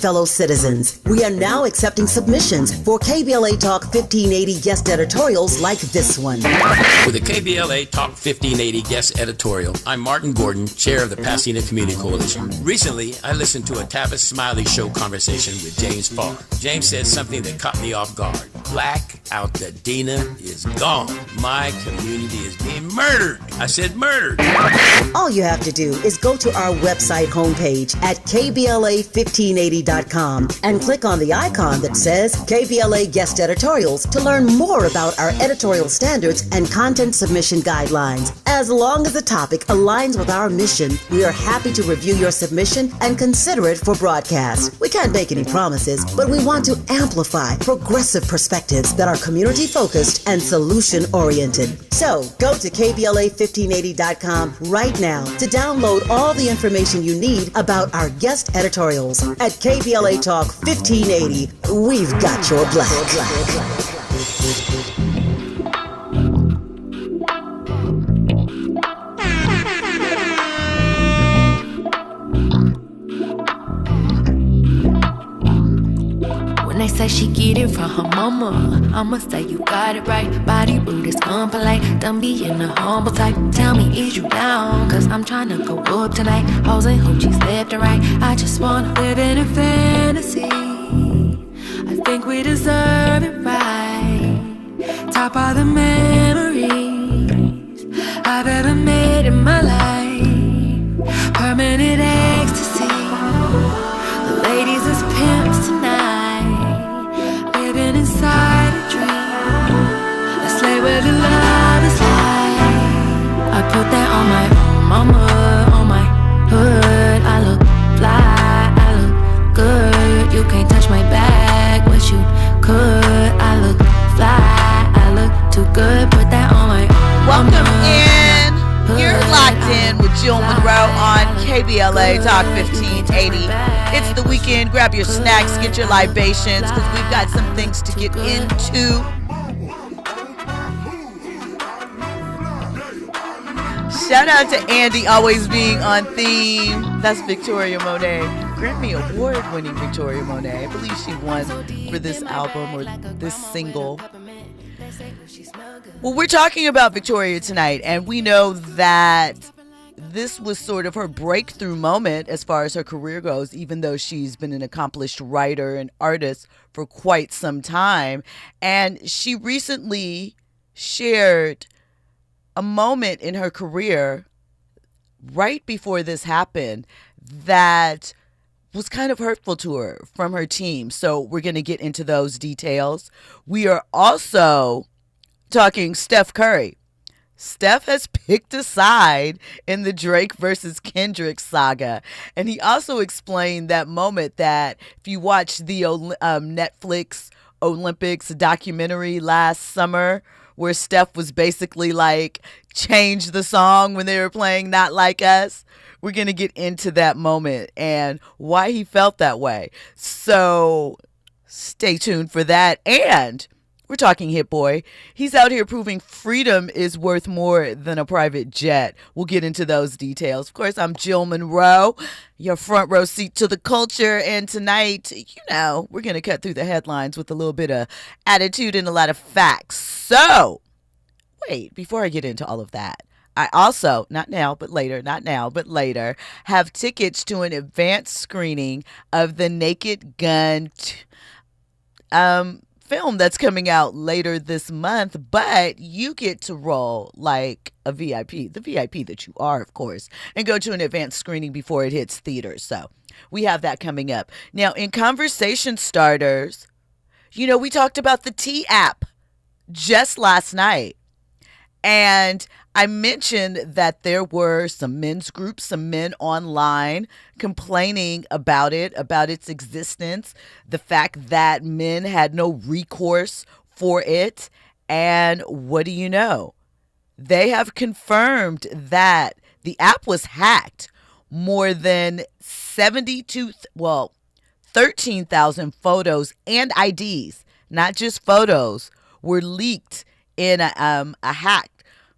Fellow citizens, we are now accepting submissions for KBLA Talk 1580 guest editorials like this one. With the KBLA Talk 1580 guest editorial, I'm Martin Gordon, chair of the Pasadena Community Coalition. Recently, I listened to a Tavis Smiley show conversation with James Farr. James said something that caught me off guard. Black out the Dina is gone. My community is being murdered. I said murdered. All you have to do is go to our website homepage at KBLA1580.com and click on the icon that says KBLA Guest Editorials to learn more about our editorial standards and content submission guidelines. As long as the topic aligns with our mission, we are happy to review your submission and consider it for broadcast. We can't make any promises, but we want to amplify progressive perspectives that are community-focused and solution-oriented. So, go to KBLA1580.com right now to download all the information you need about our guest editorials. At KBLA Talk 1580, we've got your black. They say she get it from her mama. I'ma say you got it right. Body rude is unpolite. Don't be in the humble type. Tell me, is you down? Cause I'm tryna go up tonight. Hoes and hoochies left and right. I just wanna live in a fantasy. I think we deserve it right. Top of the memories I've ever made in my life. Permanent ecstasy. The ladies is pimps tonight. Living inside a dream. Let's lay where the love is like. I put that on my mama, on my hood. I look fly, I look good. You can't touch my bag, wish you could. I look fly, I look too good. Put that on my Welcome in. You're locked in with Jill Munroe on KBLA Talk 1580. It's the weekend. Grab your snacks, get your libations, because we've got some things to get into. Shout out to Andy, always being on theme. That's Victoria Monet, Grammy Award-winning Victoria Monet. I believe she won for this album or this single. Well, we're talking about Victoria tonight, and we know that this was sort of her breakthrough moment as far as her career goes, even though she's been an accomplished writer and artist for quite some time. And she recently shared a moment in her career right before this happened that was kind of hurtful to her from her team. So we're going to get into those details. We are also talking Steph Curry. Steph has picked a side in the Drake versus Kendrick saga. And he also explained that moment that if you watch the Netflix Olympics documentary last summer, where Steph was basically like, change the song when they were playing Not Like Us. We're going to get into that moment and why he felt that way. So stay tuned for that. And we're talking Hit Boy. He's out here proving freedom is worth more than a private jet. We'll get into those details. Of course, I'm Jill Munroe, your front row seat to the culture. And tonight, we're going to cut through the headlines with a little bit of attitude and a lot of facts. So, wait, before I get into all of that, I also, not now, but later, have tickets to an advanced screening of the Naked Gun film that's coming out later this month, but you get to roll like a VIP, the VIP that you are, of course, and go to an advanced screening before it hits theaters. So we have that coming up. Now, in conversation starters, we talked about the T app just last night. And I mentioned that there were some men's groups, some men online complaining about its existence, the fact that men had no recourse for it. And what do you know? They have confirmed that the app was hacked. More than 13,000 photos and IDs, not just photos, were leaked in a hack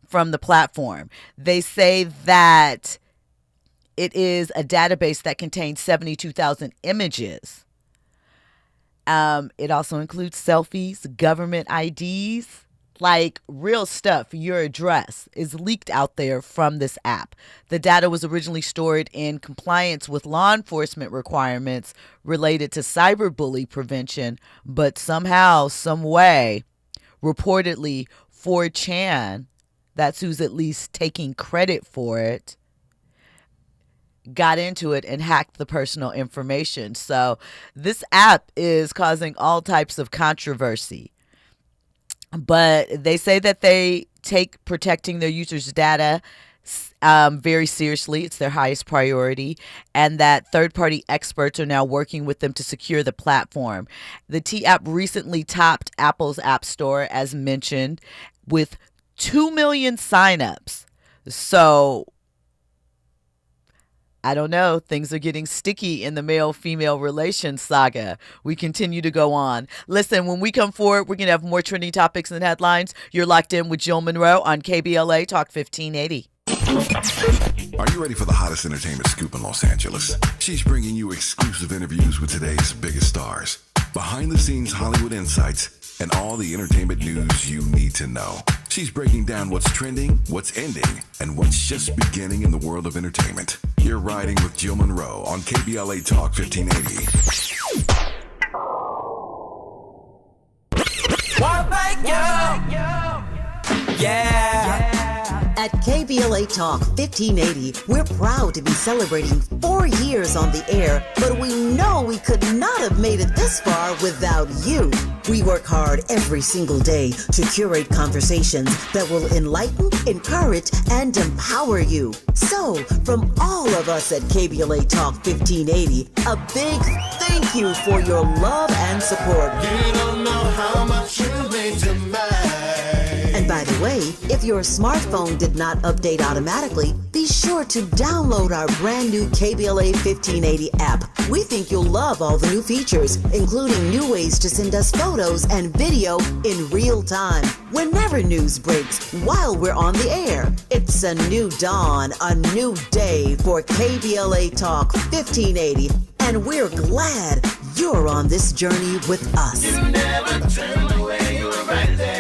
from the platform. They say that it is a database that contains 72,000 images It also includes selfies, government IDs, like real stuff. Your address is leaked out there from this app. The data was originally stored in compliance with law enforcement requirements related to cyberbully prevention, but somehow, some way, reportedly 4chan, that's who's at least taking credit for it, got into it and hacked the personal information. So this app is causing all types of controversy. But they say that they take protecting their users' data very seriously. It's their highest priority, and that third-party experts are now working with them to secure the platform. The T app recently topped Apple's App Store, as mentioned, with 2 million signups. So I don't know. Things are getting sticky in the male-female relations saga. We continue to go on. Listen, when we come forward, we're going to have more trending topics and headlines. You're locked in with Jill Munroe on KBLA Talk 1580. Are you ready for the hottest entertainment scoop in Los Angeles? She's bringing you exclusive interviews with today's biggest stars, behind-the-scenes Hollywood insights, and all the entertainment news you need to know. She's breaking down what's trending, what's ending, and what's just beginning in the world of entertainment. You're riding with Jill Munroe on KBLA Talk 1580. Yeah. At KBLA Talk 1580, we're proud to be celebrating 4 years on the air, but we know we could not have made it this far without you. We work hard every single day to curate conversations that will enlighten, encourage, and empower you. So, from all of us at KBLA Talk 1580, a big thank you for your love and support. You don't know how much you mean to me. And by the way, if your smartphone did not update automatically, be sure to download our brand new KBLA 1580 app. We think you'll love all the new features, including new ways to send us photos and video in real time, whenever news breaks, while we're on the air. It's a new dawn, a new day for KBLA Talk 1580, and we're glad you're on this journey with us. You never turned away, you were right there.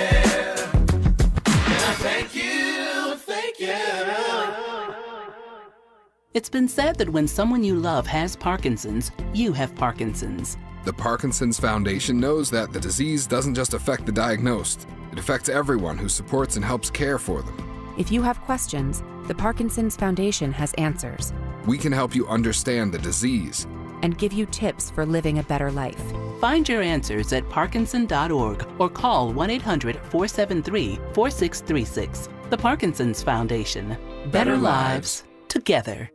Thank you, thank you. It's been said that when someone you love has Parkinson's, you have Parkinson's. The Parkinson's Foundation knows that the disease doesn't just affect the diagnosed. It affects everyone who supports and helps care for them. If you have questions, the Parkinson's Foundation has answers. We can help you understand the disease and give you tips for living a better life. Find your answers at parkinson.org or call 1-800-473-4636. The Parkinson's Foundation. Better lives together.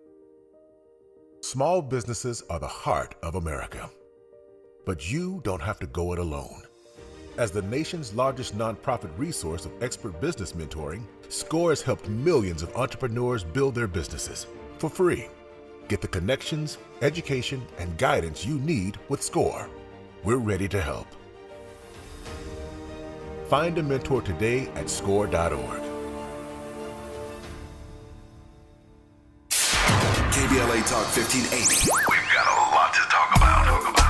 Small businesses are the heart of America. But you don't have to go it alone. As the nation's largest nonprofit resource of expert business mentoring, SCORE has helped millions of entrepreneurs build their businesses for free. Get the connections, education, and guidance you need with SCORE. We're ready to help. Find a mentor today at score.org. KBLA Talk 1580. We've got a lot to talk about.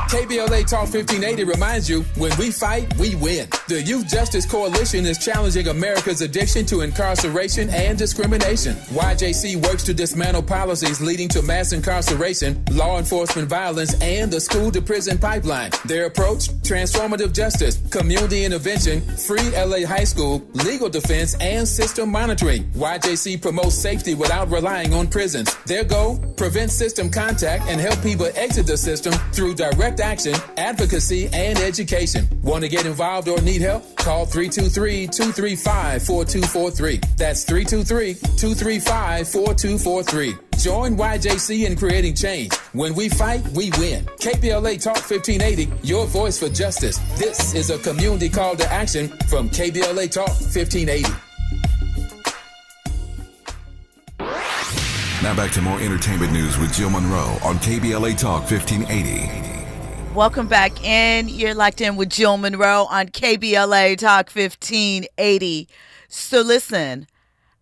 KBLA Talk 1580 reminds you, when we fight, we win. The Youth Justice Coalition is challenging America's addiction to incarceration and discrimination. YJC works to dismantle policies leading to mass incarceration, law enforcement violence, and the school-to-prison pipeline. Their approach? Transformative justice, community intervention, free LA high school, legal defense, and system monitoring. YJC promotes safety without relying on prisons. Their goal? Prevent system contact and help people exit the system through direct action, advocacy, and education. Want to get involved or need help? Call 323-235-4243. That's 323-235-4243. Join YJC in creating change. When we fight, we win. KBLA Talk 1580, your voice for justice. This is a community call to action from KBLA Talk 1580. Now back to more entertainment news with Jill Munroe on KBLA Talk 1580. Welcome back in. You're locked in with Jill Munroe on KBLA Talk 1580. So listen,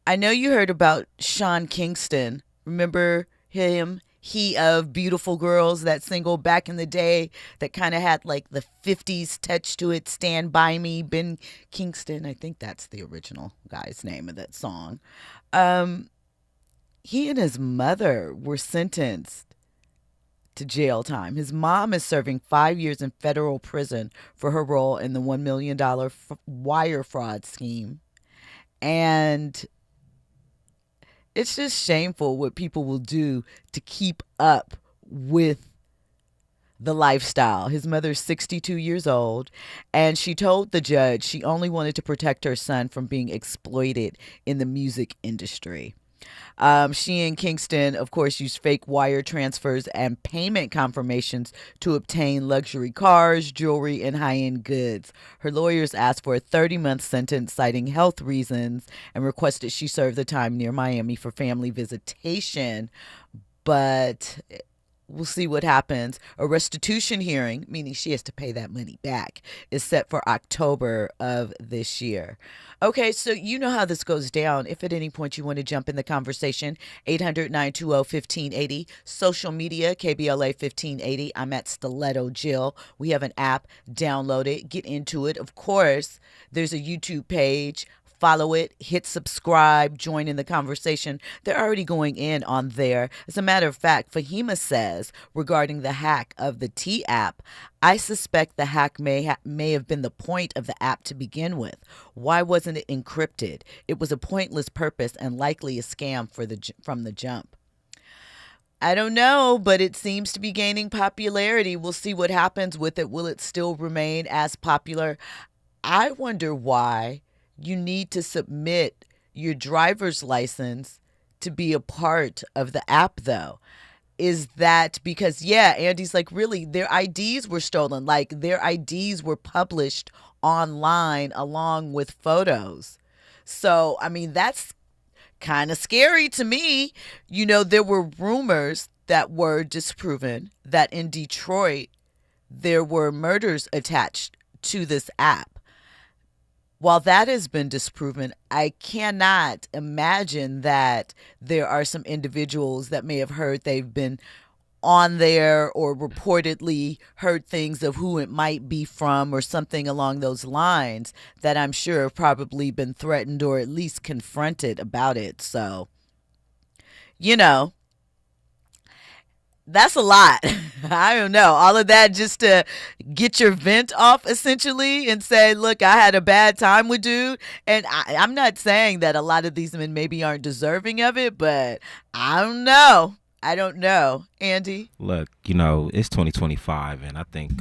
I know you heard about Sean Kingston. Remember him? He of Beautiful Girls, that single back in the day that kind of had like the 50s touch to it. Stand By Me, Ben Kingston. I think that's the original guy's name of that song. He and his mother were sentenced to jail time. His mom is serving 5 years in federal prison for her role in the $1 million wire fraud scheme. And it's just shameful what people will do to keep up with the lifestyle. His mother's 62 years old, and she told the judge she only wanted to protect her son from being exploited in the music industry. She and Kingston, of course, used fake wire transfers and payment confirmations to obtain luxury cars, jewelry, and high-end goods. Her lawyers asked for a 30-month sentence, citing health reasons, and requested she serve the time near Miami for family visitation. But we'll see what happens. A restitution hearing, meaning she has to pay that money back, is set for October of this year. Okay, so you know how this goes down. If at any point you want to jump in the conversation, 800-920-1580. Social media, KBLA 1580. I'm at Stiletto Jill. We have an app. Download it. Get into it. Of course, there's a YouTube page. Follow it, hit subscribe, join in the conversation. They're already going in on there. As a matter of fact, Fahima says regarding the hack of the T app, I suspect the hack may have been the point of the app to begin with. Why wasn't it encrypted? It was a pointless purpose and likely a scam from the jump. I don't know, but it seems to be gaining popularity. We'll see what happens with it. Will it still remain as popular? I wonder why you need to submit your driver's license to be a part of the app, though. Is that because, Andy's like, really, their IDs were stolen. Like, their IDs were published online along with photos. So, I mean, that's kind of scary to me. You know, there were rumors that were disproven that in Detroit, there were murders attached to this app. While that has been disproven, I cannot imagine that there are some individuals that may have heard they've been on there or reportedly heard things of who it might be from or something along those lines that I'm sure have probably been threatened or at least confronted about it. So, you know, that's a lot. I don't know. All of that just to get your vent off, essentially, and say, look, I had a bad time with dude. And I'm not saying that a lot of these men maybe aren't deserving of it, but I don't know. I don't know. Andy? Look, you know, it's 2025, and I think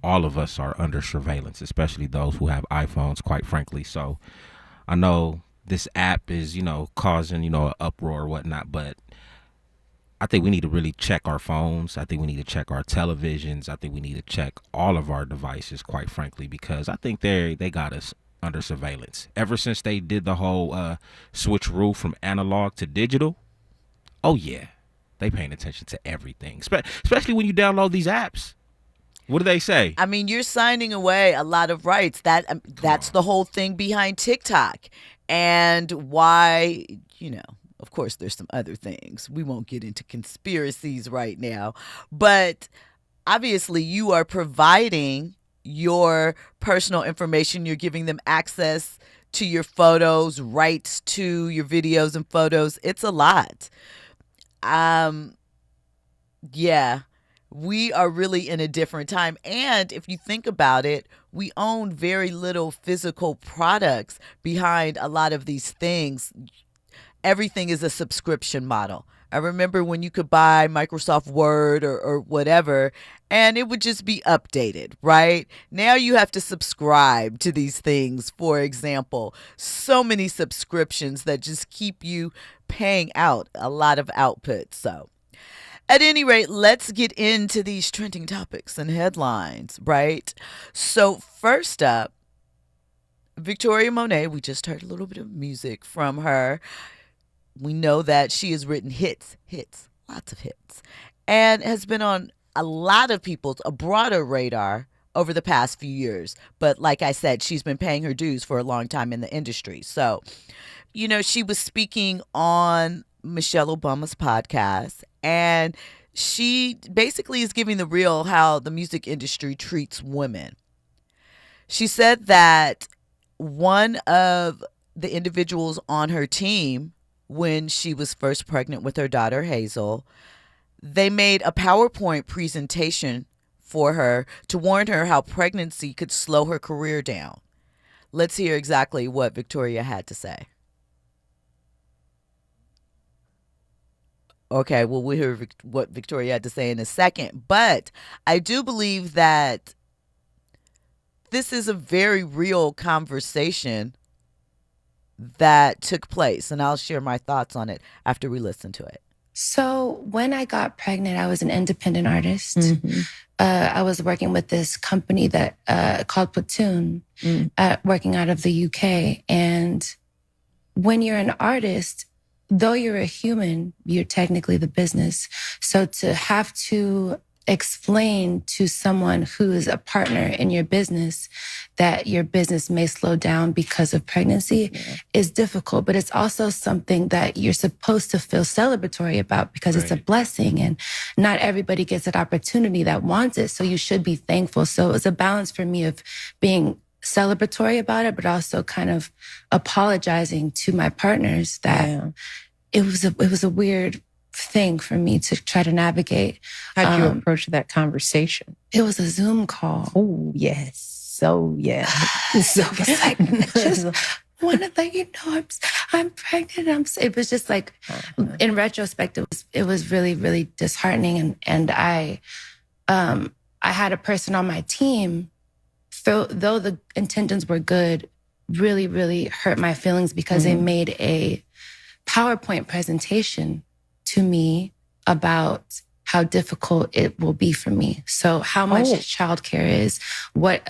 all of us are under surveillance, especially those who have iPhones, quite frankly. So I know this app is, you know, causing, you know, an uproar or whatnot, but I think we need to really check our phones. I think we need to check our televisions. I think we need to check all of our devices, quite frankly, because I think they got us under surveillance. Ever since they did the whole switcheroo from analog to digital, oh yeah, they paying attention to everything, especially when you download these apps. What do they say? I mean, you're signing away a lot of rights. That's the whole thing behind TikTok and why, you know. Of course, there's some other things. We won't get into conspiracies right now. But obviously, you are providing your personal information. You're giving them access to your photos, rights to your videos and photos. It's a lot. Yeah, we are really in a different time. And if you think about it, we own very little physical products behind a lot of these things. Everything is a subscription model. I remember when you could buy Microsoft Word or whatever, and it would just be updated, right? Now you have to subscribe to these things, for example. So many subscriptions that just keep you paying out a lot of output. So at any rate, let's get into these trending topics and headlines, right? So first up, Victoria Monét, we just heard a little bit of music from her. We know that she has written hits, lots of hits, and has been on a lot of people's, a broader radar over the past few years. But like I said, she's been paying her dues for a long time in the industry. So, you know, she was speaking on Michelle Obama's podcast, And she basically is giving the real how the music industry treats women. She said that one of the individuals on her team, when she was first pregnant with her daughter Hazel, they made a PowerPoint presentation for her to warn her how pregnancy could slow her career down. Let's hear exactly what Victoria had to say. Okay, well, we'll hear what Victoria had to say in a second. But I do believe that this is a very real conversation that took place. And I'll share my thoughts on it after we listen to it. So when I got pregnant, I was an independent artist. I was working with this company that called Platoon, working out of the UK. And when you're an artist, though you're a human, you're technically the business. So to have to explain to someone who is a partner in your business that your business may slow down because of pregnancy is difficult, but it's also something that you're supposed to feel celebratory about because it's a blessing, and not everybody gets that opportunity that wants it. So you should be thankful. So it was a balance for me of being celebratory about it, but also kind of apologizing to my partners that it was a weird thing for me to try to navagate. How'd you approach that conversation? It was a Zoom call. Oh, yes. So, yeah. So it's like, just want to let you know I'm pregnant. It was just like, in retrospect, it was really, really disheartening. And I had a person on my team, though the intentions were good, really, really hurt my feelings because they made a PowerPoint presentation to me about how difficult it will be for me. So how much childcare is, what...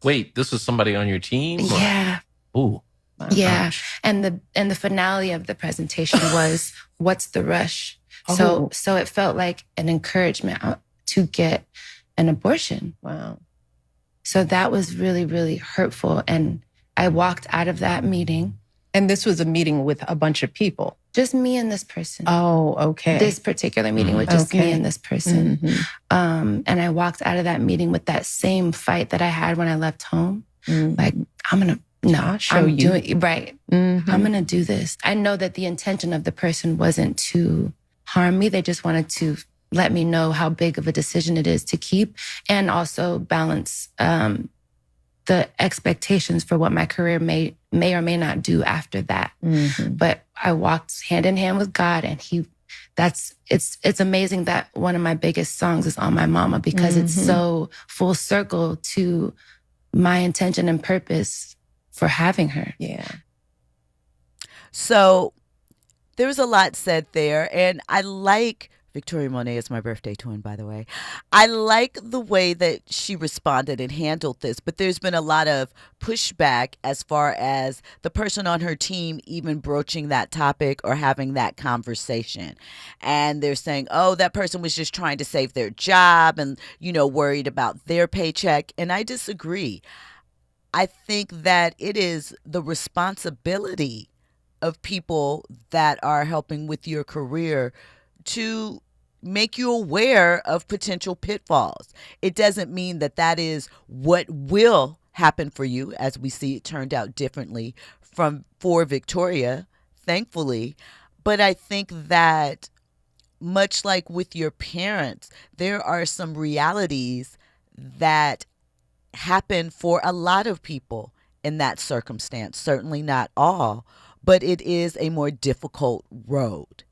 Wait, this was somebody on your team? Yeah. Ooh. Yeah. And the finale of the presentation was, what's the rush? So it felt like an encouragement to get an abortion. Wow. So that was really, really hurtful. And I walked out of that meeting. And this was a meeting with a bunch of people? Just me and this person. Oh, okay. This particular meeting with just me and this person. And I walked out of that meeting with that same fight that I had when I left home. Like, I'm going to, show you. I'm going to do this. I know that the intention of the person wasn't to harm me. They just wanted to let me know how big of a decision it is to keep, and also balance the expectations for what my career may or may not do after that. But I walked hand in hand with God, and it's amazing that one of my biggest songs is On My Mama, because it's so full circle to my intention and purpose for having her. Yeah. So there was a lot said there, and I like Victoria Monét is my birthday twin, by the way. I like the way that she responded and handled this, but there's been a lot of pushback as far as the person on her team even broaching that topic or having that conversation. And they're saying, oh, that person was just trying to save their job and, worried about their paycheck. And I disagree. I think that it is the responsibility of people that are helping with your career to make you aware of potential pitfalls. It doesn't mean that that is what will happen for you, as we see it turned out differently for Victoria, thankfully. But I think that much like with your parents, there are some realities that happen for a lot of people in that circumstance. Certainly not all, but it is a more difficult road.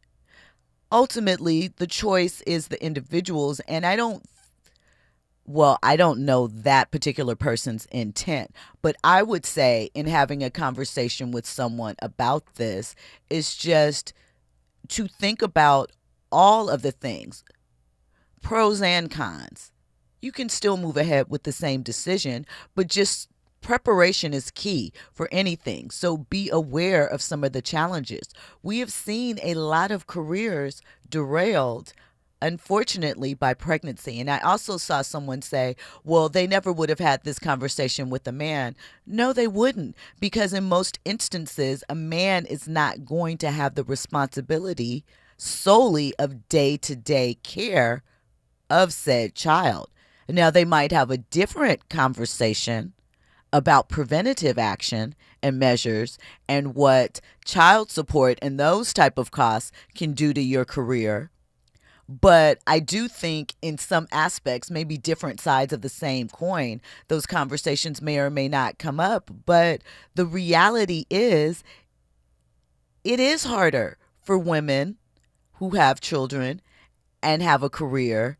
Ultimately, the choice is the individual's, and I don't know that particular person's intent, but I would say in having a conversation with someone about this is just to think about all of the things, pros and cons. You can still move ahead with the same decision, but just preparation is key for anything. So be aware of some of the challenges. We have seen a lot of careers derailed, unfortunately, by pregnancy. And I also saw someone say, well, they never would have had this conversation with a man. No, they wouldn't, because in most instances, a man is not going to have the responsibility, solely of day-to-day care of said child. Now, they might have a different conversation about preventative action and measures and what child support and those type of costs can do to your career. But I do think in some aspects, maybe different sides of the same coin, those conversations may or may not come up. But the reality is, it is harder for women who have children and have a career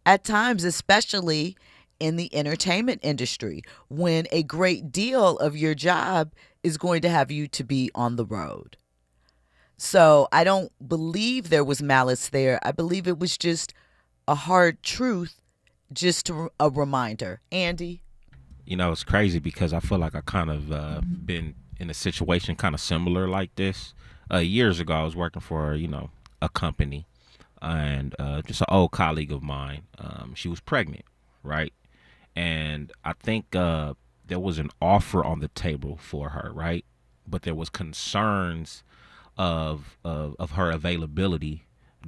at times, especially in the entertainment industry, when a great deal of your job is going to have you to be on the road. So I don't believe there was malice there. I believe it was just a hard truth, just a reminder. Andy? You know, it's crazy because I feel like I kind of been in a situation kind of similar like this. Years ago, I was working for, a company, and just an old colleague of mine, she was pregnant, right? And I think there was an offer on the table for her, right? But there was concerns of her availability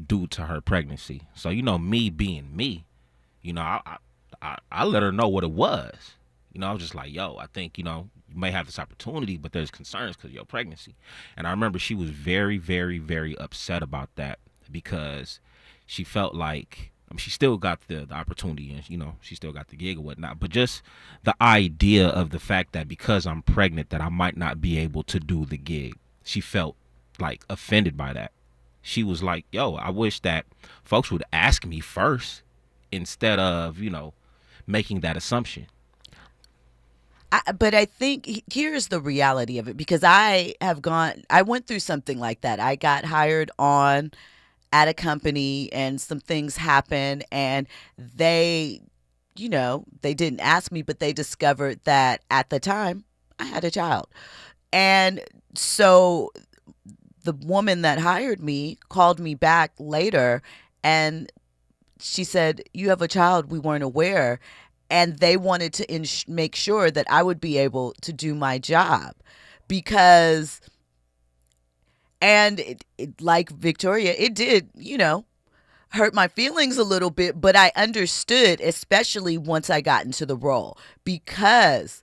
due to her pregnancy. So, me being me, I let her know what it was. I was just like, yo, I think, you may have this opportunity, but there's concerns because of your pregnancy. And I remember she was very, very, very upset about that because she felt like, she still got the opportunity and, she still got the gig or whatnot. But just the idea of the fact that because I'm pregnant that I might not be able to do the gig, she felt like offended by that. She was like, yo, I wish that folks would ask me first instead of, making that assumption. But I think here's the reality of it, because I went through something like that. I got hired on at a company and some things happened, and they didn't ask me, but they discovered that at the time I had a child. And so the woman that hired me called me back later and she said, "You have a child, we weren't aware." And they wanted to make sure that I would be able to do my job because, and like Victoria, it did, hurt my feelings a little bit, but I understood, especially once I got into the role, because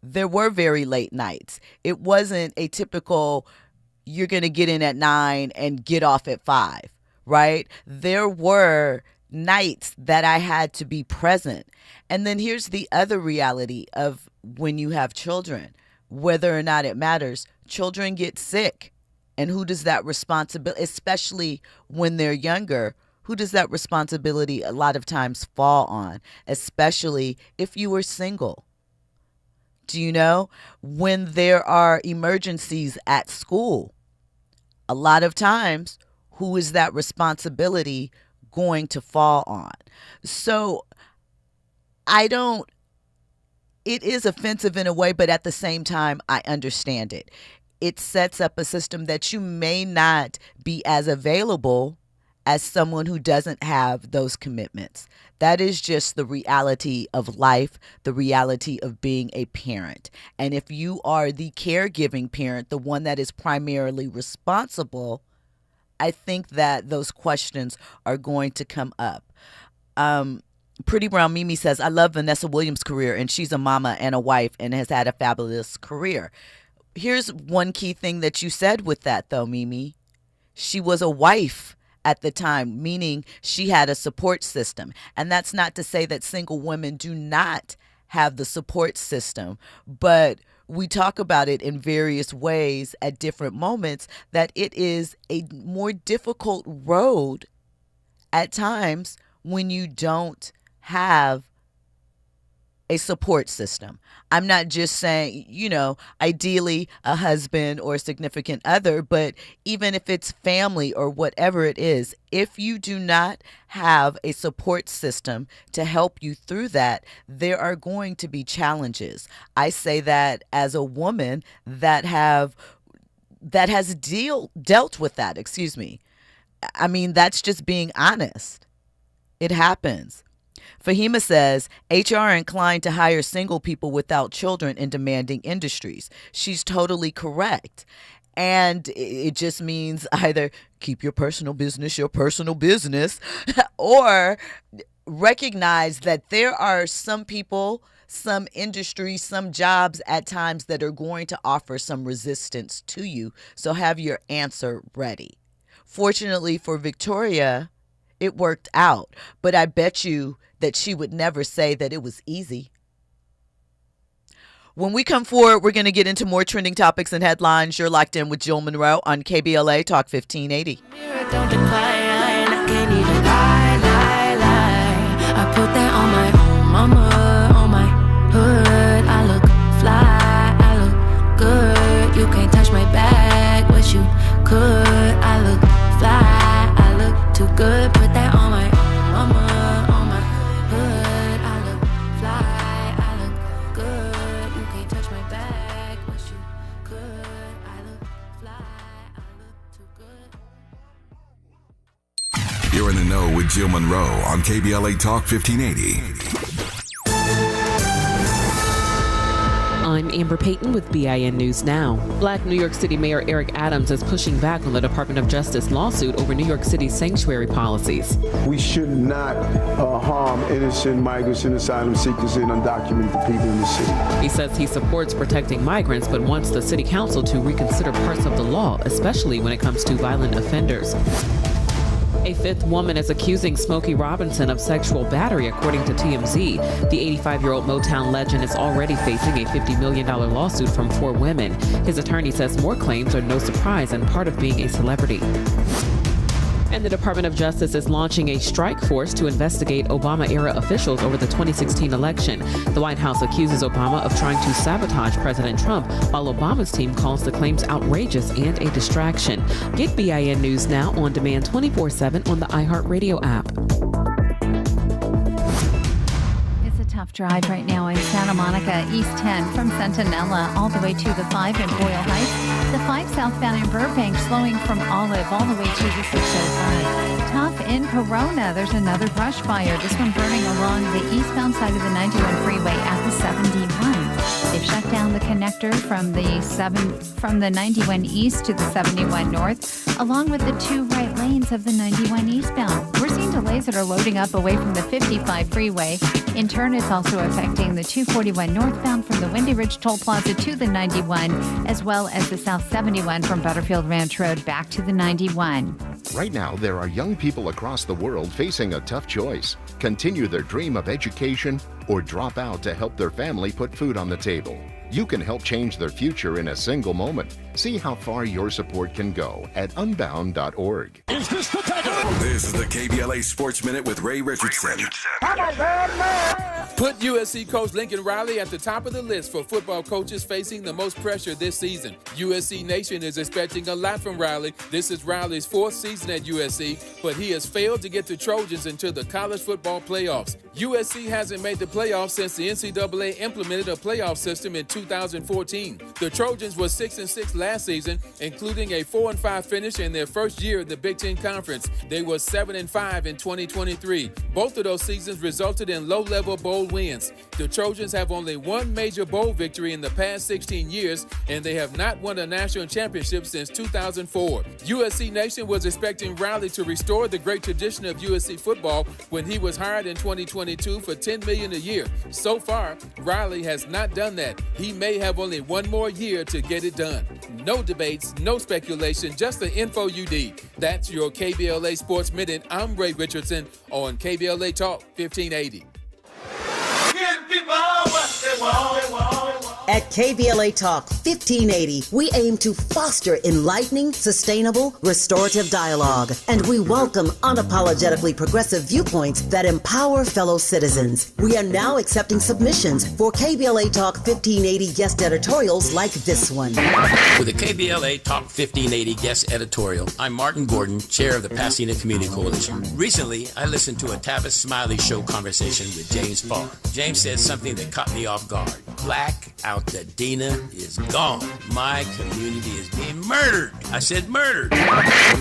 there were very late nights. It wasn't a typical, you're going to get in at 9 and get off at 5, right? There were nights that I had to be present. And then here's the other reality of when you have children, whether or not it matters, children get sick. And who does that responsibility, especially when they're younger, who does that responsibility a lot of times fall on, especially if you were single? Do you know, when there are emergencies at school, a lot of times, who is that responsibility going to fall on? So it is offensive in a way, but at the same time, I understand it. It sets up a system that you may not be as available as someone who doesn't have those commitments. That is just the reality of life, the reality of being a parent. And if you are the caregiving parent, the one that is primarily responsible, I think that those questions are going to come up. Pretty Brown Mimi says, I love Vanessa Williams' career, and she's a mama and a wife and has had a fabulous career. Here's one key thing that you said with that, though, Mimi. She was a wife at the time, meaning she had a support system. And that's not to say that single women do not have the support system, but we talk about it in various ways at different moments, that it is a more difficult road at times when you don't have a support system. I'm not just saying, ideally a husband or a significant other, but even if it's family or whatever it is, if you do not have a support system to help you through that, there are going to be challenges. I say that as a woman that has dealt with that, I mean, that's just being honest. It happens. Fahima says, HR inclined to hire single people without children in demanding industries. She's totally correct. And it just means either keep your personal business, or recognize that there are some people, some industries, some jobs at times that are going to offer some resistance to you. So have your answer ready. Fortunately for Victoria, it worked out. But I bet you that she would never say that it was easy. When we come forward, we're going to get into more trending topics and headlines. You're locked in with Jill Monroe on KBLA Talk 1580. I put that on my mama, on my hood. I look fly, I look good. You can't touch my bag, but you could. I look fly, I look too good. Put that on my mama, on my hood. I look fly, I look good. You can't touch my bag, but you could. I look fly, I look too good. You're in the know with Jill Monroe on KBLA Talk 1580. I'm Amber Payton with BIN News Now. Black New York City Mayor Eric Adams is pushing back on the Department of Justice lawsuit over New York City's sanctuary policies. We should not harm innocent migrants and asylum seekers and undocumented people in the city. He says he supports protecting migrants, but wants the city council to reconsider parts of the law, especially when it comes to violent offenders. A fifth woman is accusing Smokey Robinson of sexual battery, according to TMZ. The 85-year-old Motown legend is already facing a $50 million lawsuit from 4 women. His attorney says more claims are no surprise and part of being a celebrity. And the Department of Justice is launching a strike force to investigate Obama-era officials over the 2016 election. The White House accuses Obama of trying to sabotage President Trump, while Obama's team calls the claims outrageous and a distraction. Get BIN News Now on demand 24/7 on the iHeartRadio app. Tough drive right now in Santa Monica, East 10 from Centinela all the way to the 5 in Boyle Heights. The 5 southbound in Burbank slowing from Olive all the way to the 605. Tough in Corona. There's another brush fire. This one burning along the eastbound side of the 91 freeway at the 71. They've shut down the connector from the 91 east to the 71 north, along with the 2 right lanes of the 91 eastbound. We're seeing delays that are loading up away from the 55 freeway. In turn, it's also affecting the 241 northbound from the Windy Ridge Toll Plaza to the 91, as well as the South 71 from Butterfield Ranch Road back to the 91. Right now, there are young people across the world facing a tough choice: continue their dream of education or drop out to help their family put food on the table. You can help change their future in a single moment. See how far your support can go at unbound.org. Is this the time? This is the KBLA Sports Minute with Ray Richardson. Put USC coach Lincoln Riley at the top of the list for football coaches facing the most pressure this season. USC Nation is expecting a lot from Riley. This is Riley's 4th season at USC, but he has failed to get the Trojans into the college football playoffs. USC hasn't made the playoffs since the NCAA implemented a playoff system in 2014. The Trojans were 6-6 last season, including a 4-5 finish in their first year in the Big Ten Conference. They were 7-5 in 2023. Both of those seasons resulted in low-level bowl wins. The Trojans have only one major bowl victory in the past 16 years, and they have not won a national championship since 2004. USC Nation was expecting Riley to restore the great tradition of USC football when he was hired in 2022 for $10 million a year. So far, Riley has not done that. He may have only one more year to get it done. No debates, no speculation, just the info you need. That's your KBLA Sports Minute. I'm Ray Richardson on KBLA Talk 1580. At KBLA Talk 1580, we aim to foster enlightening, sustainable, restorative dialogue, and we welcome unapologetically progressive viewpoints that empower fellow citizens. We are now accepting submissions for KBLA Talk 1580 guest editorials like this one. With the KBLA Talk 1580 guest editorial, I'm Martin Gordon, chair of the Pasadena Community Coalition. Recently, I listened to a Tavis Smiley Show conversation with James Farr. James said something that caught me off guard. Black out the Adina is gone. My community is being murdered. I said murdered.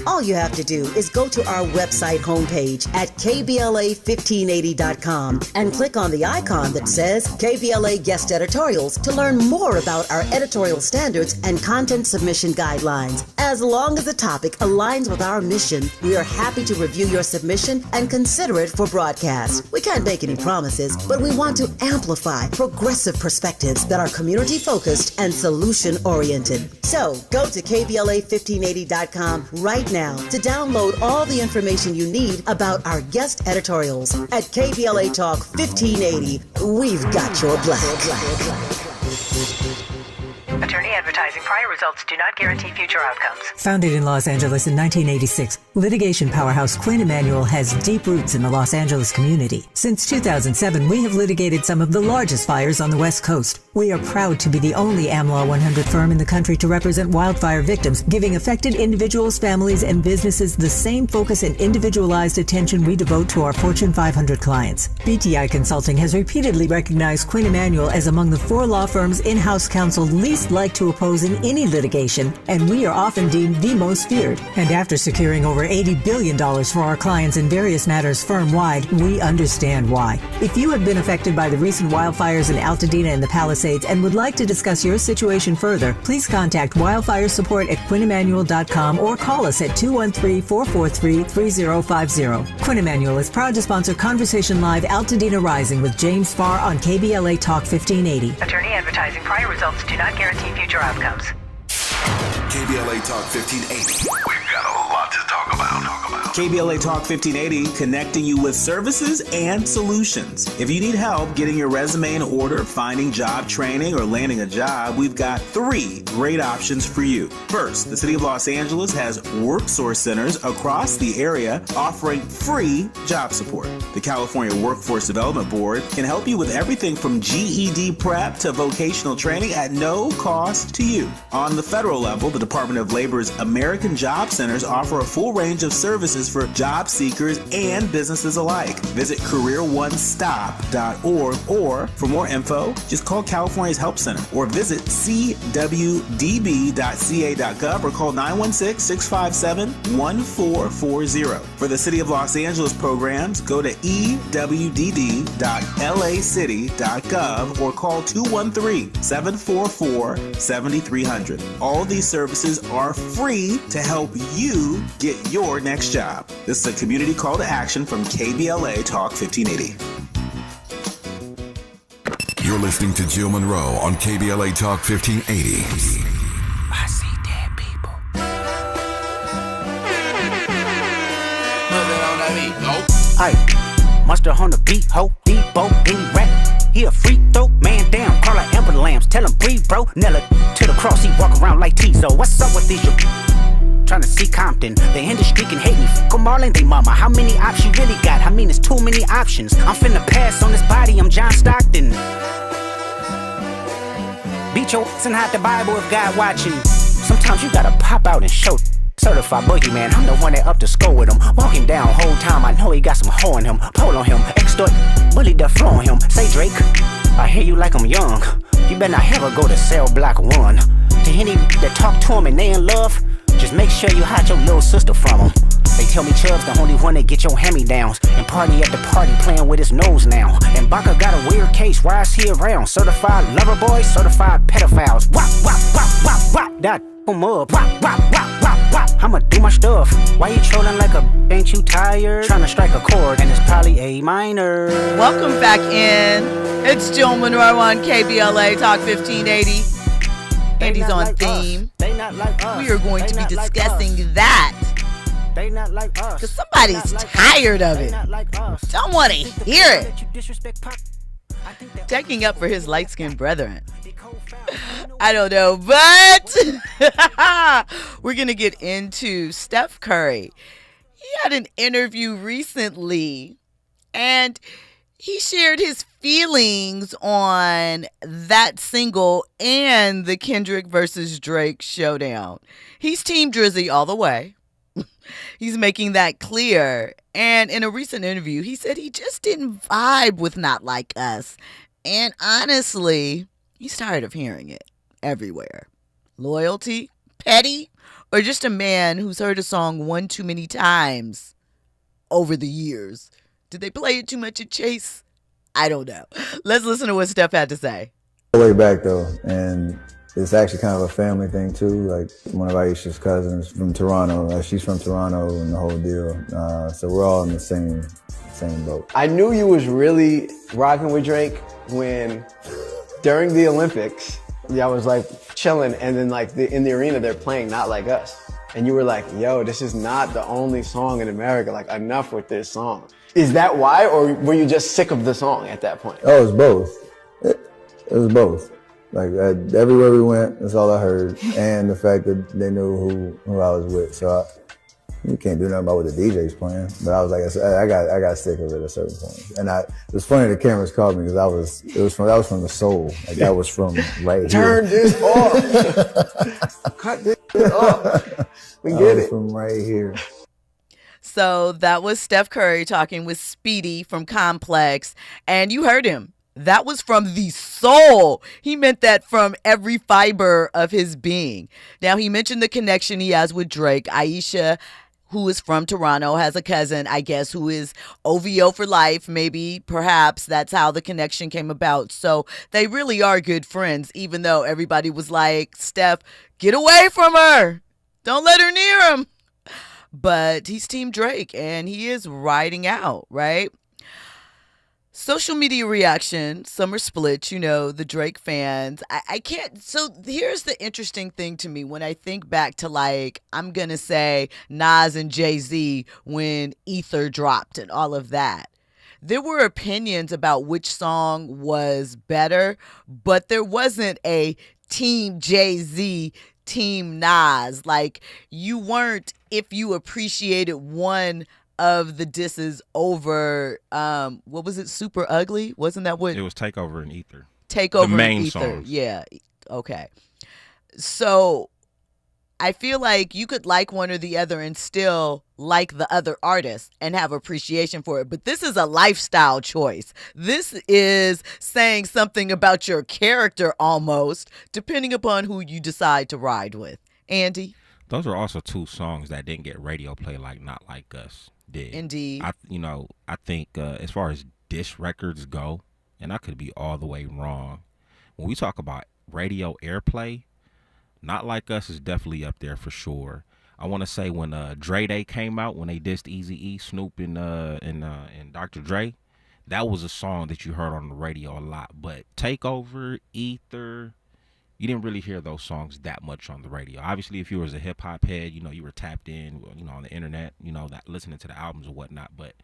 All you have to do is go to our website homepage at KBLA1580.com and click on the icon that says KBLA Guest Editorials to learn more about our editorial standards and content submission guidelines. As long as the topic aligns with our mission, we are happy to review your submission and consider it for broadcast. We can't make any promises, but we want to amplify progressive perspectives that are community-focused and solution-oriented. So, go to KBLA1580.com right now to download all the information you need about our guest editorials. At KBLA Talk 1580, we've got your black. Attorney advertising. Prior results do not guarantee future outcomes. Founded in Los Angeles in 1986, litigation powerhouse Quinn Emanuel has deep roots in the Los Angeles community. Since 2007, we have litigated some of the largest fires on the West Coast. We are proud to be the only AmLaw 100 firm in the country to represent wildfire victims, giving affected individuals, families, and businesses the same focus and individualized attention we devote to our Fortune 500 clients. BTI Consulting has repeatedly recognized Quinn Emanuel as among the 4 law firms in-house counsel least like to oppose in any litigation, and we are often deemed the most feared. And after securing over $80 billion for our clients in various matters firm-wide, we understand why. If you have been affected by the recent wildfires in Altadena and the Palisades and would like to discuss your situation further, please contact wildfire support at QuinnEmanuel.com or call us at 213-443-3050. Quinn Emanuel is proud to sponsor Conversation Live Altadena Rising with James Farr on KBLA Talk 1580. Attorney advertising. Prior results do not guarantee future outcomes. KBLA Talk 1580. We've got a lot to talk about. KBLA Talk 1580, connecting you with services and solutions. If you need help getting your resume in order, finding job training, or landing a job, we've got 3 great options for you. First, the City of Los Angeles has worksource centers across the area offering free job support. The California Workforce Development Board can help you with everything from GED prep to vocational training at no cost to you. On the federal level, the Department of Labor's American Job Centers offer a full range of services for job seekers and businesses alike. Visit careeronestop.org, or for more info, just call California's Help Center or visit cwdb.ca.gov or call 916-657-1440. For the City of Los Angeles programs, go to ewd.lacity.gov or call 213-744-7300. All these services are free to help you get your next job. This is a community call to action from KBLA Talk 1580. You're listening to Jill Monroe on KBLA Talk 1580. I see dead people. Aye, monster on the beat, ho, Debo, any rap. He a freak though, man down, call like Amber Lambs, tell him breathe, bro. Nella to the cross, he walk around like Tizo. What's up with these? Trying to see Compton, the industry can hate me. Fuck them all and they mama. How many options you really got? I mean, it's too many options. I'm finna pass on this body, I'm John Stockton. Beat your ass and hide the Bible if God watching. Sometimes you gotta pop out and show. Certified boogeyman, I'm the one that up to score with him. Walk him down whole time, I know he got some hoe in him. Pole on him, extort, bully the flow on him. Say Drake, I hear you like I'm young. You better not ever go to cell block 1. To any that talk to him and they in love, just make sure you hide your little sister from him. They tell me Chubb's the only one that get your hand-me-downs and party at the party playing with his nose now. And Baca got a weird case, why is he around? Certified lover boys, certified pedophiles. Wop, wop, wop, wop, wop, that him up. Wop, wop, wop, wop, wop, I'ma do my stuff. Why you trolling like a ain't you tired? Trying to strike a chord and it's probably A minor. Welcome back in. It's Jill Monroe on KBLA Talk 1580. Andy's on like theme. We are going to be discussing that. They not like us. Because somebody's tired of it. Don't want to hear it. Taking up for his light-skinned brethren. I don't know, but we're going to get into Steph Curry. He had an interview recently, and he shared his feelings on that single and the Kendrick versus Drake showdown. He's Team Drizzy all the way. He's making that clear. And in a recent interview, he said he just didn't vibe with Not Like Us. And honestly, He's tired of hearing it everywhere. Loyalty? Petty? Or just a man who's heard a song one too many times over the years? Did they play it too much at Chase? I don't know. Let's listen to what Steph had to say. Way back though, and it's actually kind of a family thing too. Like one of Aisha's cousins from Toronto, she's from Toronto and the whole deal. So we're all in the same boat. I knew you was really rocking with Drake when during the Olympics, I was like chilling, and then like in the arena they're playing Not Like Us, and you were like, "Yo, this is not the only song in America. Like enough with this song." Is that why, or were you just sick of the song at that point? Oh, it was both. It was both. Like everywhere we went, that's all I heard, and the fact that they knew who I was with. So you can't do nothing about what the DJ's playing. But I was like, I got sick of it at a certain point. And it was funny the cameras called me because that was from the soul. Like that was from right here. Turn this off. Cut this off. We get it. From right here. So that was Steph Curry talking with Speedy from Complex, and you heard him. That was from the soul. He meant that from every fiber of his being. Now, he mentioned the connection he has with Drake. Aisha, who is from Toronto, has a cousin, I guess, who is OVO for life. Maybe, perhaps, that's how the connection came about. So they really are good friends, even though everybody was like, Steph, get away from her. Don't let her near him. But he's Team Drake, and he is riding out, right? Social media reaction, some are split, the Drake fans. I can't. So here's the interesting thing to me when I think back to, like, I'm going to say Nas and Jay-Z when Ether dropped and all of that. There were opinions about which song was better, but there wasn't a Team Jay-Z, Team Nas. Like, you weren't, if you appreciated one of the disses over what was it, Super Ugly? Wasn't that what it was? Takeover and Ether. Takeover the main and Ether. Songs. Yeah. Okay. So I feel like you could like one or the other and still like the other artist and have appreciation for it. But this is a lifestyle choice. This is saying something about your character almost, depending upon who you decide to ride with. Andy? Those are also two songs that didn't get radio play like Not Like Us did. Indeed. I think as far as diss records go, and I could be all the way wrong, when we talk about radio airplay, Not Like Us is definitely up there for sure. I want to say when Dre Day came out, when they dissed Eazy-E, Snoop, and Dr. Dre, that was a song that you heard on the radio a lot. But Takeover, Ether, you didn't really hear those songs that much on the radio. Obviously, if you was a hip hop head, you were tapped in, on the internet, that listening to the albums or whatnot. But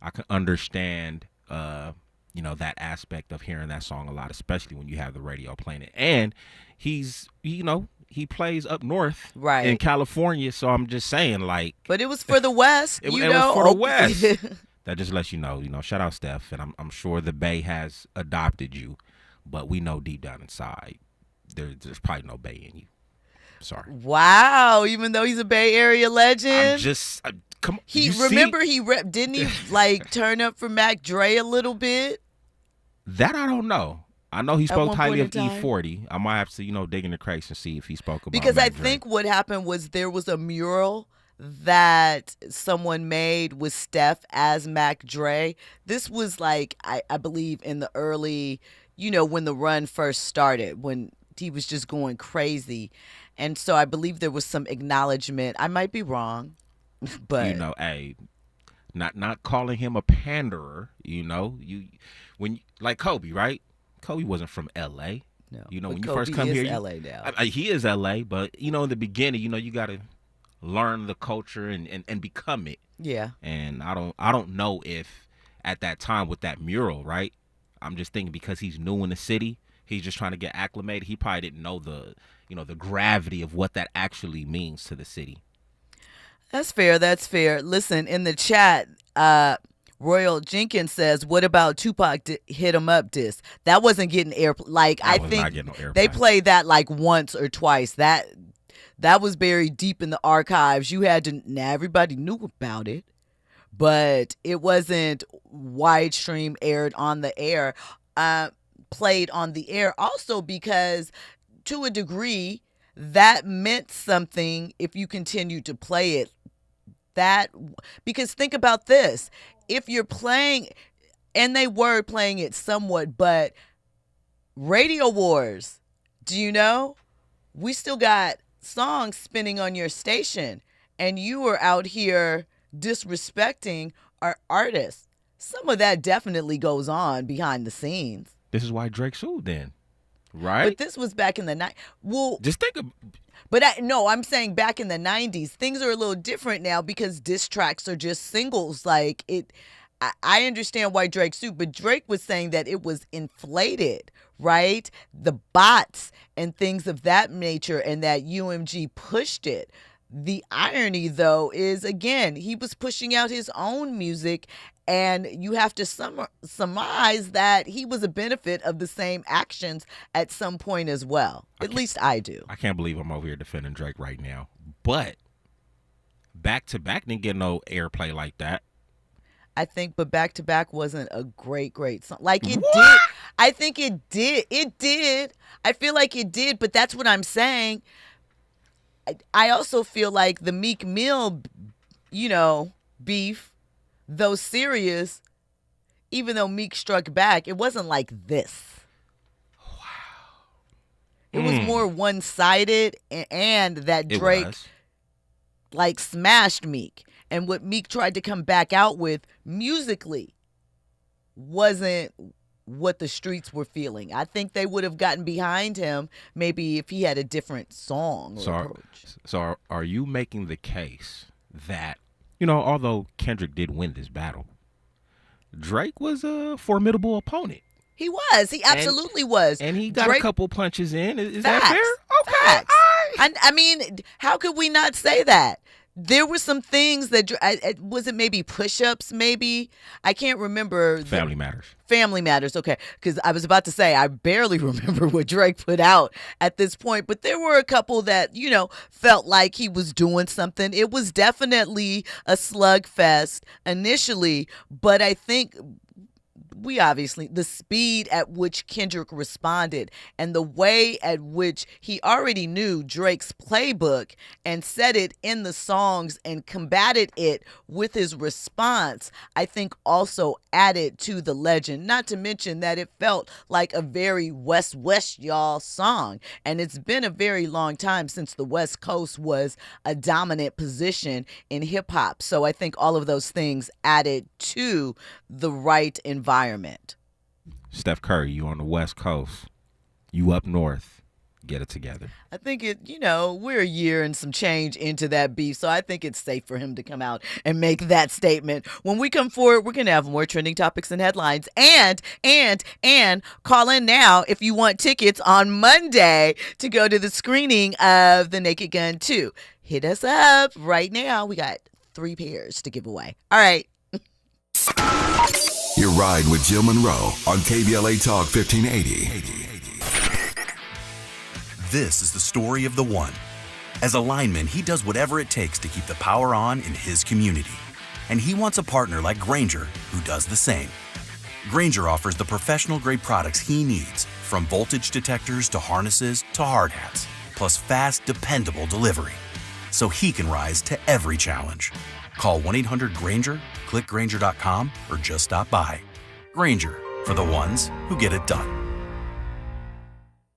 I can understand, that aspect of hearing that song a lot, especially when you have the radio playing it. And he's, he plays up north, right, in California. So I'm just saying, like, but it was for the West. It was for the West. That just lets you know. Shout out Steph, and I'm sure the Bay has adopted you, but we know deep down inside, there's probably no Bay in you. Sorry. Wow. Even though he's a Bay Area legend. Come on. Didn't he like turn up for Mac Dre a little bit? That I don't know. I know he spoke highly of time. E40. I might have to, dig in the crates and see if he spoke about because Mac I Dre. think what happened was there was a mural that someone made with Steph as Mac Dre. This was like, I believe in the early, when the run first started, when he was just going crazy. And so I believe there was some acknowledgement. I might be wrong, but not calling him a panderer, when like Kobe, right? Kobe wasn't from LA. No. When you Kobe first come is here, LA now. He is LA, but in the beginning, you got to learn the culture and become it. Yeah. And I don't know if at that time with that mural, right? I'm just thinking because he's new in the city, he's just trying to get acclimated. He probably didn't know the gravity of what that actually means to the city. That's fair. Listen, in the chat, Royal Jenkins says, what about Tupac Hit 'Em Up diss? That wasn't getting airplay. Like, I think they played that like once or twice. That was buried deep in the archives. You had to, now everybody knew about it, but it wasn't widestream aired on the air. played on the air. Also because, to a degree, that meant something if you continue to play it. Because think about this. If you're playing, and they were playing it somewhat, but Radio Wars, do you know? We still got songs spinning on your station, and you were out here disrespecting our artists. Some of that definitely goes on behind the scenes. This is why Drake sued then, right? But this was back in the night. Well, just think of. But I'm saying back in the 90s, things are a little different now because diss tracks are just singles. Like I understand why Drake sued, but Drake was saying that it was inflated, right? The bots and things of that nature, and that UMG pushed it. The irony, though, is, again, he was pushing out his own music, and you have to surmise that he was a benefit of the same actions at some point as well. At least I do. I can't believe I'm over here defending Drake right now. But Back to Back didn't get no airplay like that. I think, but Back to Back wasn't a great song. Like it did. I think it did. It did. I feel like it did, but that's what I'm saying. I also feel like the Meek Mill, beef, though serious, even though Meek struck back, it wasn't like this. Wow. It was more one-sided, and that Drake smashed Meek. And what Meek tried to come back out with musically wasn't what the streets were feeling. I think they would have gotten behind him maybe if he had a different song or approach. So are you making the case that, although Kendrick did win this battle, Drake was a formidable opponent? He was. He absolutely was. And he got a couple punches in. Is Facts. that fair? Okay. I mean, how could we not say that? There were some things that, was it maybe push-ups, maybe? I can't remember. Family Matters. Family Matters, okay. Because I was about to say, I barely remember what Drake put out at this point. But there were a couple that, felt like he was doing something. It was definitely a slugfest initially. But I think the speed at which Kendrick responded and the way at which he already knew Drake's playbook and said it in the songs and combated it with his response, I think also added to the legend. Not to mention that it felt like a very West y'all song. And it's been a very long time since the West Coast was a dominant position in hip hop. So I think all of those things added to the right environment. Steph Curry, you on the West Coast. You up north. Get it together. I think we're a year and some change into that beef, so I think it's safe for him to come out and make that statement. When we come forward, we're going to have more trending topics and headlines. And call in now if you want tickets on Monday to go to the screening of The Naked Gun 2. Hit us up right now. We got 3 pairs to give away. All right. You're riding with Jill Monroe on KBLA Talk 1580. This is the story of the one. As a lineman, he does whatever it takes to keep the power on in his community. And he wants a partner like Grainger who does the same. Grainger offers the professional-grade products he needs, from voltage detectors to harnesses to hard hats, plus fast, dependable delivery, so he can rise to every challenge. Call 1-800-GRAINGER, click Grainger.com, or just stop by. Grainger, for the ones who get it done.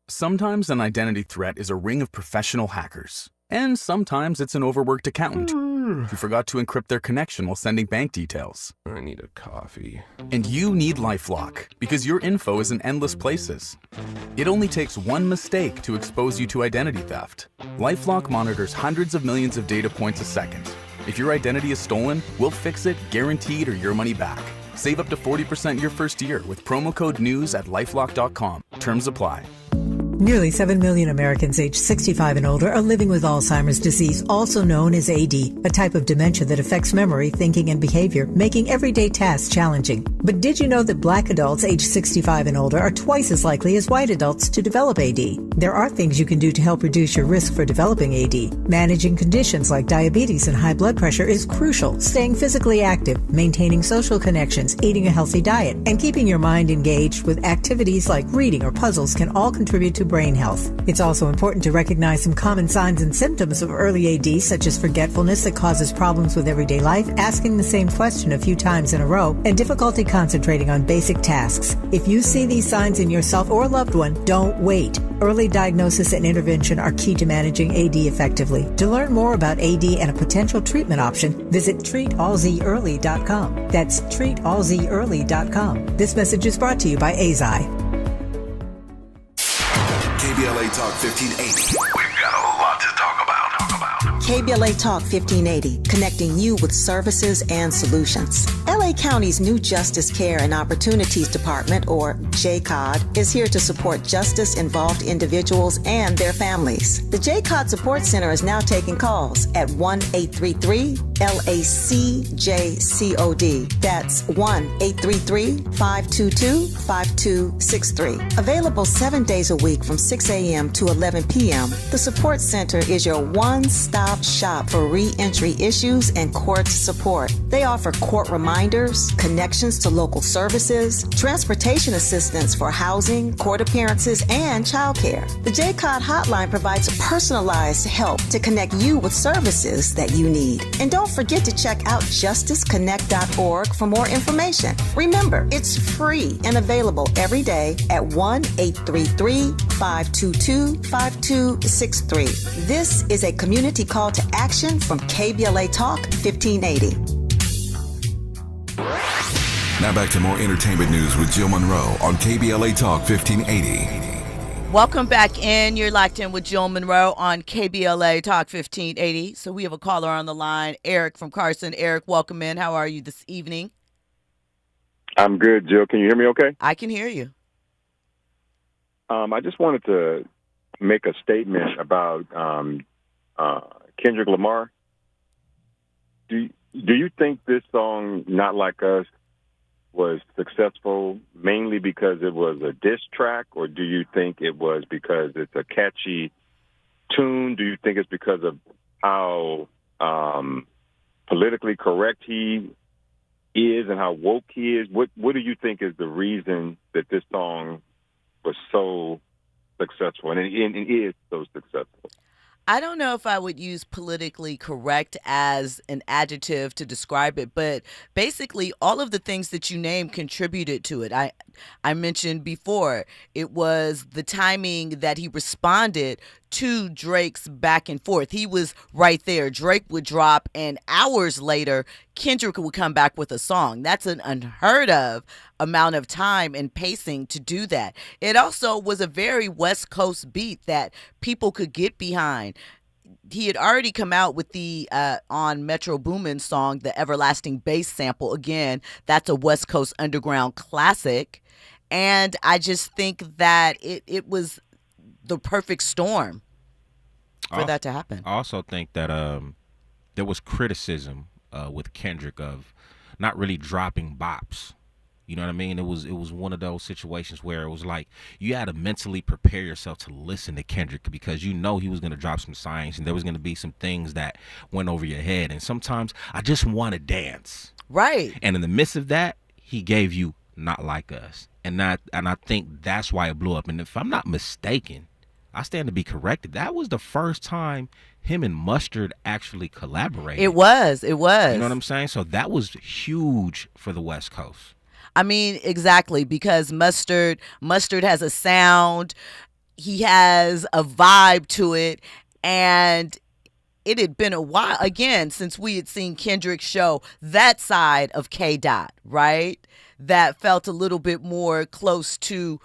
Sometimes an identity threat is a ring of professional hackers. And sometimes it's an overworked accountant who forgot to encrypt their connection while sending bank details. I need a coffee. And you need LifeLock, because your info is in endless places. It only takes one mistake to expose you to identity theft. LifeLock monitors hundreds of millions of data points a second. If your identity is stolen, we'll fix it, guaranteed, or your money back. Save up to 40% your first year with promo code NEWS at LifeLock.com. Terms apply. Nearly 7 million Americans aged 65 and older are living with Alzheimer's disease, also known as AD, a type of dementia that affects memory, thinking, and behavior, making everyday tasks challenging. But did you know that Black adults age 65 and older are twice as likely as white adults to develop AD? There are things you can do to help reduce your risk for developing AD. Managing conditions like diabetes and high blood pressure is crucial. Staying physically active, maintaining social connections, eating a healthy diet, and keeping your mind engaged with activities like reading or puzzles can all contribute to brain health. It's also important to recognize some common signs and symptoms of early AD, such as forgetfulness that causes problems with everyday life, asking the same question a few times in a row, and difficulty concentrating on basic tasks. If you see these signs in yourself or a loved one, don't wait. Early diagnosis and intervention are key to managing AD effectively. To learn more about AD and a potential treatment option, visit treatallzearly.com. That's treatallzearly.com. This message is brought to you by AZI. KBLA Talk 1580. We've got a lot to talk about. KBLA Talk 1580, connecting you with services and solutions. LA County's new Justice Care and Opportunities Department, or JCOD, is here to support justice-involved individuals and their families. The JCOD Support Center is now taking calls at 1-833-LACJCOD. That's 1-833-522-5263. Available 7 days a week from 6 a.m. to 11 p.m., the Support Center is your one-stop shop for re-entry issues and court support. They offer court reminders, connections to local services, transportation assistance for housing, court appearances, and childcare. The JCOD hotline provides personalized help to connect you with services that you need. And don't forget to check out justiceconnect.org for more information. Remember, it's free and available every day at 1-833-522-5263. This is a community call to action from KBLA Talk 1580. Now back to more entertainment news with Jill Munroe on KBLA Talk 1580. Welcome back in. You're locked in with Jill Munroe on KBLA Talk 1580. So we have a caller on the line, Eric from Carson. Eric, welcome in. How are you this evening? I'm good, Jill. Can you hear me okay? I can hear you. I just wanted to make a statement about Kendrick Lamar. Do you think this song, Not Like Us, was successful mainly because it was a diss track, or do you think it was because it's a catchy tune? Do you think it's because of how politically correct he is and how woke he is? What do you think is the reason that this song was so successful and is so successful? I don't know if I would use politically correct as an adjective to describe it, but basically all of the things that you named contributed to it. I mentioned before, it was the timing that he responded to Drake's back and forth. He was right there. Drake would drop, and hours later, Kendrick would come back with a song. That's an unheard of amount of time and pacing to do that. It also was a very West Coast beat that people could get behind. He had already come out with the on Metro Boomin's song, the Everlasting Bass Sample. Again, that's a West Coast underground classic. And I just think that it was the perfect storm for that to happen. I also think that there was criticism with Kendrick of not really dropping bops. You know what I mean? It was one of those situations where it was like you had to mentally prepare yourself to listen to Kendrick because you know he was going to drop some science and there was going to be some things that went over your head. And sometimes I just want to dance. Right. And in the midst of that, he gave you Not Like Us. And I think that's why it blew up. And if I'm not mistaken, I stand to be corrected, that was the first time him and Mustard actually collaborated. It was. You know what I'm saying? So that was huge for the West Coast. I mean, exactly, because Mustard has a sound, he has a vibe to it, and it had been a while, again, since we had seen Kendrick show that side of K. Dot, right? That felt a little bit more close to,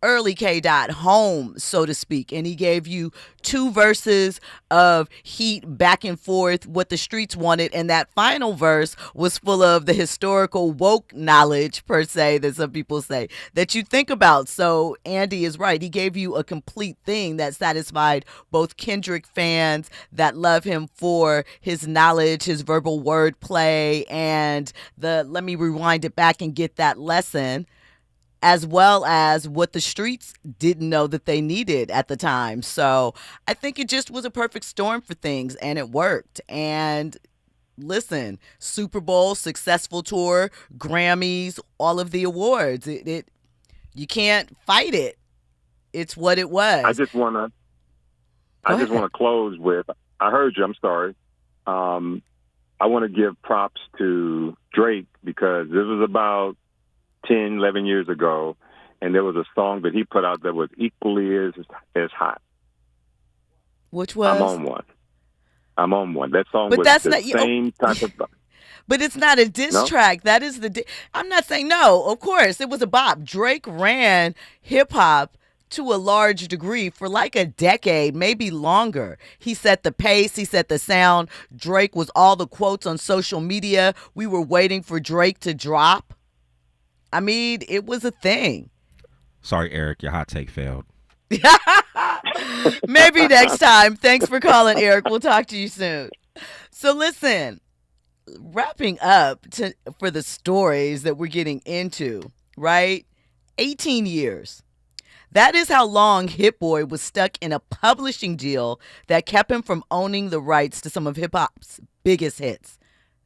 early K. Dot home, so to speak. And he gave you 2 verses of heat back and forth, what the streets wanted. And that final verse was full of the historical woke knowledge, per se, that some people say, that you think about. So Andy is right. He gave you a complete thing that satisfied both Kendrick fans that love him for his knowledge, his verbal wordplay, and the let me rewind it back and get that lesson, as well as what the streets didn't know that they needed at the time. So I think it just was a perfect storm for things, and it worked. And listen, Super Bowl, successful tour, Grammys, all of the awards. It you can't fight it. It's what it was. I just want to close with, I heard you, I'm sorry. I want to give props to Drake because this was about 10, 11 years ago, and there was a song that he put out that was equally as hot. Which was? I'm on one. That song but was that's the not, same type of... But it's not a diss track. That is I'm not saying no. Of course, it was a bop. Drake ran hip-hop to a large degree for like a decade, maybe longer. He set the pace. He set the sound. Drake was all the quotes on social media. We were waiting for Drake to drop. I mean, it was a thing. Sorry, Eric, your hot take failed. Maybe next time. Thanks for calling, Eric. We'll talk to you soon. So listen, wrapping up for the stories that we're getting into, right? 18 years. That is how long Hit Boy was stuck in a publishing deal that kept him from owning the rights to some of hip-hop's biggest hits.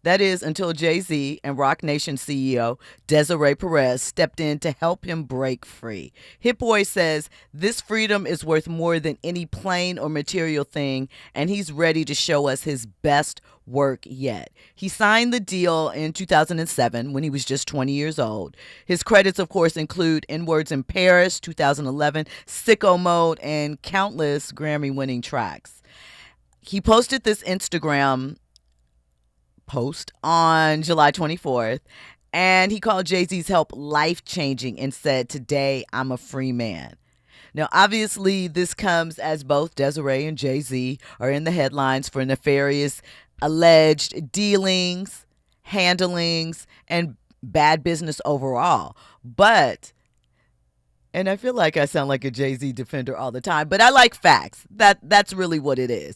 That is until Jay-Z and Roc Nation CEO Desiree Perez stepped in to help him break free. Hit Boy says this freedom is worth more than any plain or material thing, and he's ready to show us his best work yet. He signed the deal in 2007 when he was just 20 years old. His credits, of course, include N-Words in Paris, 2011, Sicko Mode, and countless Grammy-winning tracks. He posted this Instagram post on July 24th, and he called Jay-Z's help life-changing and said, "Today, I'm a free man." Now, obviously, this comes as both Desiree and Jay-Z are in the headlines for nefarious alleged dealings, handlings, and bad business overall. But, and I feel like I sound like a Jay-Z defender all the time, but I like facts. That's really what it is.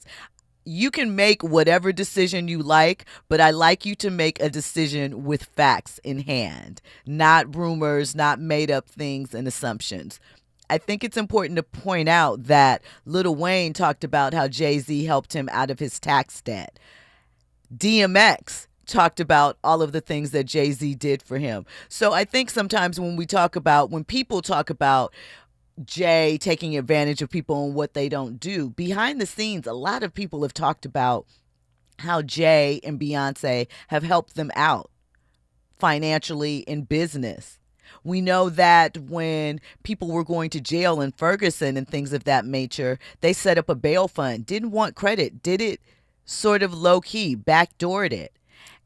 You can make whatever decision you like, but I like you to make a decision with facts in hand, not rumors, not made up things and assumptions. I think it's important to point out that Lil Wayne talked about how Jay-Z helped him out of his tax debt. DMX talked about all of the things that Jay-Z did for him. So I think sometimes when people talk about Jay taking advantage of people and what they don't do, behind the scenes, a lot of people have talked about how Jay and Beyonce have helped them out financially in business. We know that when people were going to jail in Ferguson and things of that nature, they set up a bail fund, didn't want credit, did it sort of low-key, backdoored it.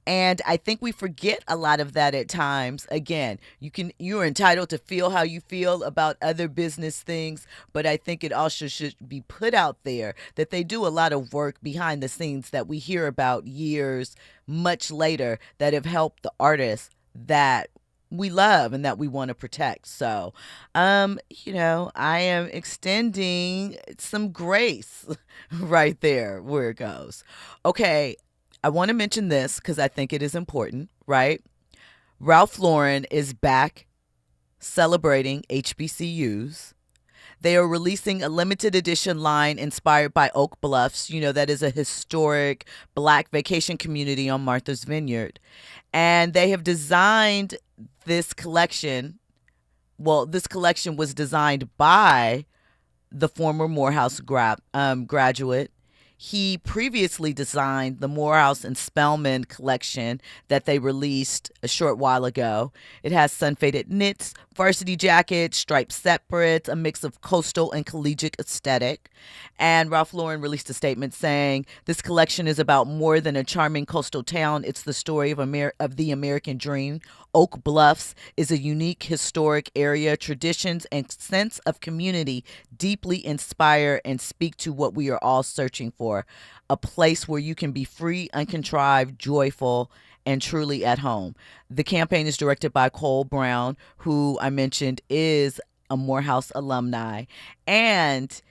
And I think we forget a lot of that at times. Again, you're entitled to feel how you feel about other business things, but I think it also should be put out there that they do a lot of work behind the scenes that we hear about years much later that have helped the artists that we love and that we want to protect. So, I am extending some grace right there where it goes. Okay. I want to mention this because I think it is important, right? Ralph Lauren is back celebrating HBCUs. They are releasing a limited edition line inspired by Oak Bluffs. That is a historic Black vacation community on Martha's Vineyard. And they have designed this collection. Well, this collection was designed by the former Morehouse graduate. He previously designed the Morehouse and Spelman collection that they released a short while ago. It has sun-faded knits, varsity jackets, striped separates, a mix of coastal and collegiate aesthetic. And Ralph Lauren released a statement saying, "This collection is about more than a charming coastal town. It's the story of the American dream, Oak Bluffs is a unique historic area. Traditions and sense of community deeply inspire and speak to what we are all searching for. A place where you can be free, uncontrived, joyful, and truly at home. The campaign is directed by Cole Brown, who I mentioned is a Morehouse alumni. And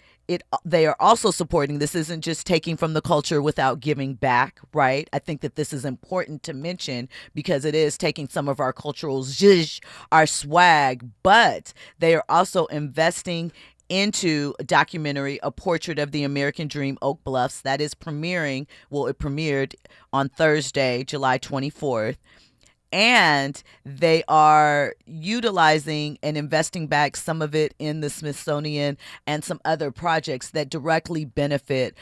they are also supporting, this isn't just taking from the culture without giving back, right? I think that this is important to mention because it is taking some of our cultural zhuzh, our swag, but they are also investing into a documentary, A Portrait of the American Dream, Oak Bluffs, that is premiering. Well, it premiered on Thursday, July 24th. And they are utilizing and investing back some of it in the Smithsonian and some other projects that directly benefit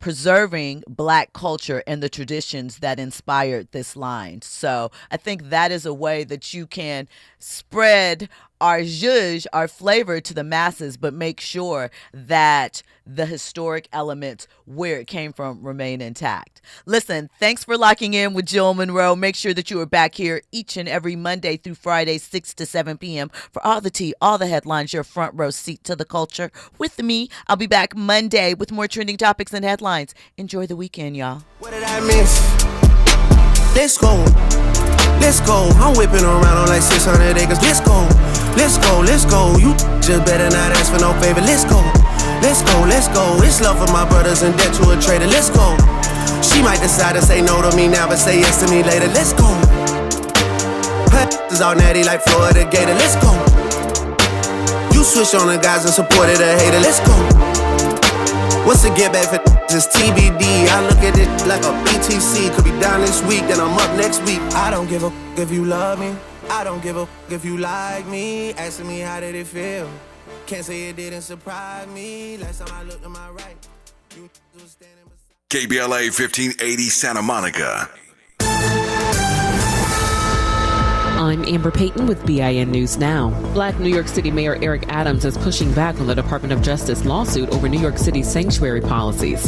preserving Black culture and the traditions that inspired this line. So I think that is a way that you can spread our zhuzh, our flavor to the masses, but make sure that the historic elements where it came from remain intact. Listen, thanks for locking in with Jill Munroe. Make sure that you are back here each and every Monday through Friday, 6 to 7 p.m. for all the tea, all the headlines, your front row seat to the culture. With me, I'll be back Monday with more trending topics and headlines. Enjoy the weekend, y'all. What did I miss? Let's go. Let's go. I'm whipping around on like 600 acres. Let's go. Let's go. Let's go. You just better not ask for no favor. Let's go. Let's go. Let's go. It's love for my brothers and debt to a trader. Let's go. She might decide to say no to me now, but say yes to me later. Let's go. Her is all natty like Florida Gator. Let's go. You switch on the guys and supported a hater. Let's go. What's the get back for this TBD? I look at it like a BTC. Could be down this week, then I'm up next week. I don't give a if you love me. I don't give a if you like me. Asking me how did it feel? Can't say it didn't surprise me. Last time I looked to my right, you was standing beside. KBLA 1580 Santa Monica. I'm Amber Payton with BIN News Now. Black New York City Mayor Eric Adams is pushing back on the Department of Justice lawsuit over New York City's sanctuary policies.